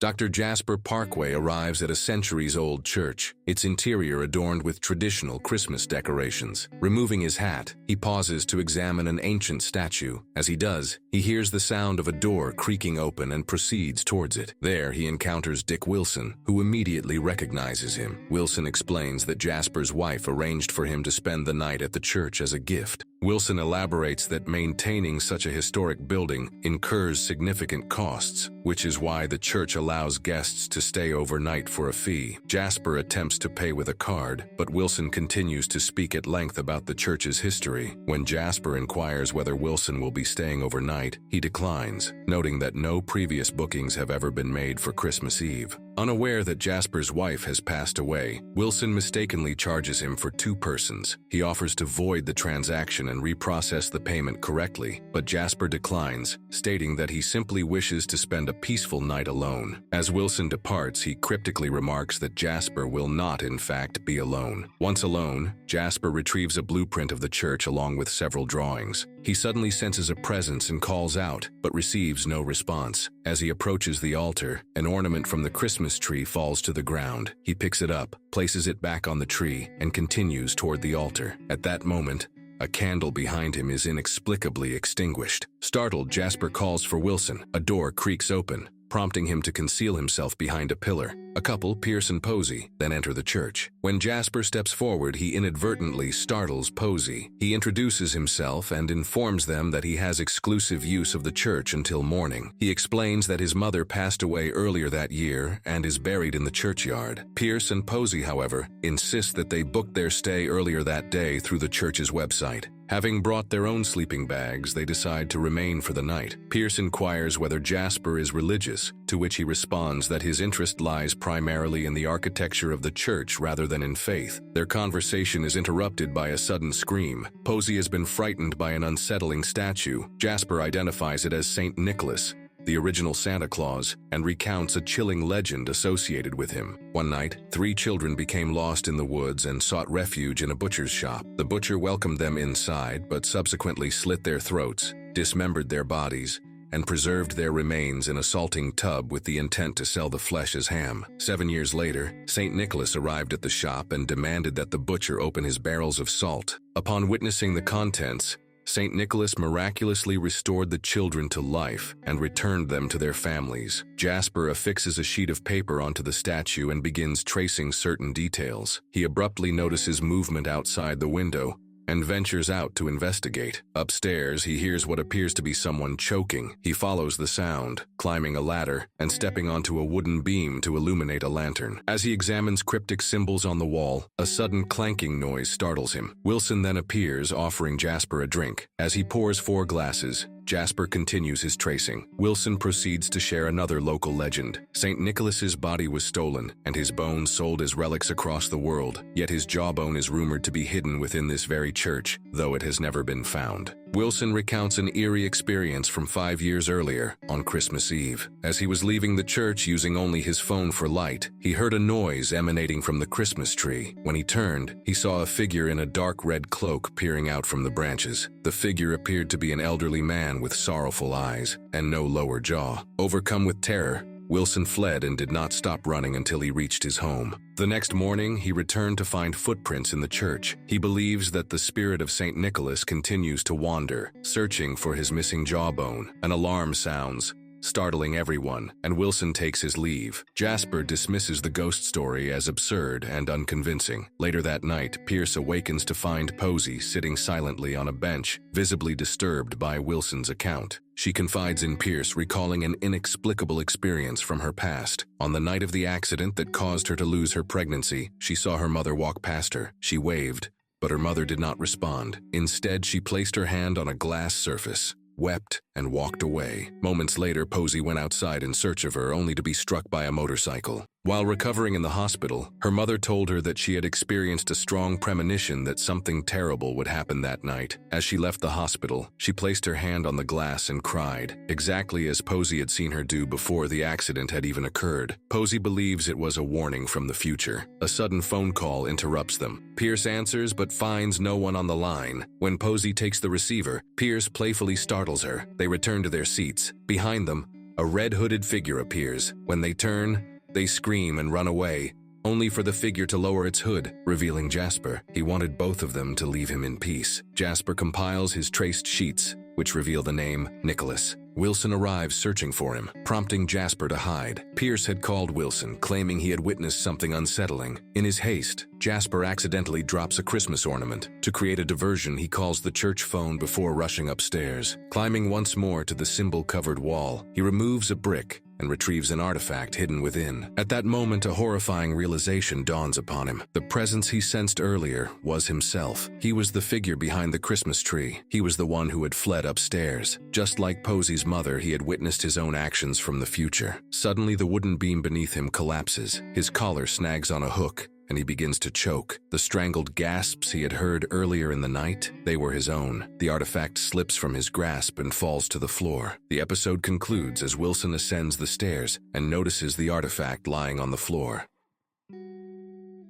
Dr. Jasper Parkway arrives at a centuries-old church, its interior adorned with traditional Christmas decorations. Removing his hat, he pauses to examine an ancient statue. As he does, he hears the sound of a door creaking open and proceeds towards it. There, he encounters Dick Wilson, who immediately recognizes him. Wilson explains that Jasper's wife arranged for him to spend the night at the church as a gift. Wilson elaborates that maintaining such a historic building incurs significant costs, which is why the church allows guests to stay overnight for a fee. Jasper attempts to pay with a card, but Wilson continues to speak at length about the church's history. When Jasper inquires whether Wilson will be staying overnight, he declines, noting that no previous bookings have ever been made for Christmas Eve. Unaware that Jasper's wife has passed away, Wilson mistakenly charges him for two persons. He offers to void the transaction and reprocess the payment correctly, but Jasper declines, stating that he simply wishes to spend a peaceful night alone. As Wilson departs, he cryptically remarks that Jasper will not, in fact, be alone. Once alone, Jasper retrieves a blueprint of the church along with several drawings. He suddenly senses a presence and calls out, but receives no response. As he approaches the altar, an ornament from the Christmas tree falls to the ground. He picks it up, places it back on the tree, and continues toward the altar. At that moment, a candle behind him is inexplicably extinguished. Startled, Jasper calls for Wilson. A door creaks open, prompting him to conceal himself behind a pillar. A couple, Pierce and Posey, then enter the church. When Jasper steps forward, he inadvertently startles Posey. He introduces himself and informs them that he has exclusive use of the church until morning. He explains that his mother passed away earlier that year and is buried in the churchyard. Pierce and Posey, however, insist that they booked their stay earlier that day through the church's website. Having brought their own sleeping bags, they decide to remain for the night. Pierce inquires whether Jasper is religious, to which he responds that his interest lies primarily in the architecture of the church rather than in faith. Their conversation is interrupted by a sudden scream. Posey has been frightened by an unsettling statue. Jasper identifies it as St. Nicholas, the original Santa Claus, and recounts a chilling legend associated with him. One night, 3 children became lost in the woods and sought refuge in a butcher's shop. The butcher welcomed them inside, but subsequently slit their throats, dismembered their bodies, and preserved their remains in a salting tub with the intent to sell the flesh as ham. 7 years later, St. Nicholas arrived at the shop and demanded that the butcher open his barrels of salt. Upon witnessing the contents, St. Nicholas miraculously restored the children to life and returned them to their families. Jasper affixes a sheet of paper onto the statue and begins tracing certain details. He abruptly notices movement outside the window and ventures out to investigate. Upstairs, he hears what appears to be someone choking. He follows the sound, climbing a ladder and stepping onto a wooden beam to illuminate a lantern. As he examines cryptic symbols on the wall, a sudden clanking noise startles him. Wilson then appears, offering Jasper a drink. As he pours 4 glasses, Jasper continues his tracing. Wilson proceeds to share another local legend. St. Nicholas's body was stolen, and his bones sold as relics across the world, yet his jawbone is rumored to be hidden within this very church, though it has never been found. Wilson recounts an eerie experience from 5 years earlier, on Christmas Eve. As he was leaving the church using only his phone for light, he heard a noise emanating from the Christmas tree. When he turned, he saw a figure in a dark red cloak peering out from the branches. The figure appeared to be an elderly man with sorrowful eyes and no lower jaw. Overcome with terror, Wilson fled and did not stop running until he reached his home. The next morning, he returned to find footprints in the church. He believes that the spirit of St. Nicholas continues to wander, searching for his missing jawbone. An alarm sounds, startling everyone, and Wilson takes his leave. Jasper dismisses the ghost story as absurd and unconvincing. Later that night, Pierce awakens to find Posey sitting silently on a bench, visibly disturbed by Wilson's account. She confides in Pierce, recalling an inexplicable experience from her past. On the night of the accident that caused her to lose her pregnancy, she saw her mother walk past her. She waved, but her mother did not respond. Instead, she placed her hand on a glass surface, wept, and walked away. Moments later, Posey went outside in search of her, only to be struck by a motorcycle. While recovering in the hospital, her mother told her that she had experienced a strong premonition that something terrible would happen that night. As she left the hospital, she placed her hand on the glass and cried, exactly as Posey had seen her do before the accident had even occurred. Posey believes it was a warning from the future. A sudden phone call interrupts them. Pierce answers but finds no one on the line. When Posey takes the receiver, Pierce playfully startles her. They return to their seats. Behind them, A red-hooded figure appears. When they turn, they scream and run away, only for the figure to lower its hood, revealing Jasper. He wanted both of them to leave him in peace. Jasper compiles his traced sheets, which reveal the name Nicholas. Wilson arrives searching for him, prompting Jasper to hide. Pierce had called Wilson, claiming he had witnessed something unsettling. In his haste, Jasper accidentally drops a Christmas ornament. To create a diversion, he calls the church phone before rushing upstairs. Climbing once more to the symbol-covered wall, he removes a brick and retrieves an artifact hidden within. At that moment, a horrifying realization dawns upon him. The presence he sensed earlier was himself. He was the figure behind the Christmas tree. He was the one who had fled upstairs. Just like Posey's mother, he had witnessed his own actions from the future. Suddenly, the wooden beam beneath him collapses. His collar snags on a hook, and he begins to choke. The strangled gasps he had heard earlier in the night, they were his own. The artifact slips from his grasp and falls to the floor. The episode concludes as Wilson ascends the stairs and notices the artifact lying on the floor.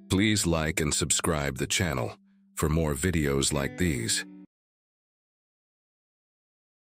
Please like and subscribe the channel for more videos like these.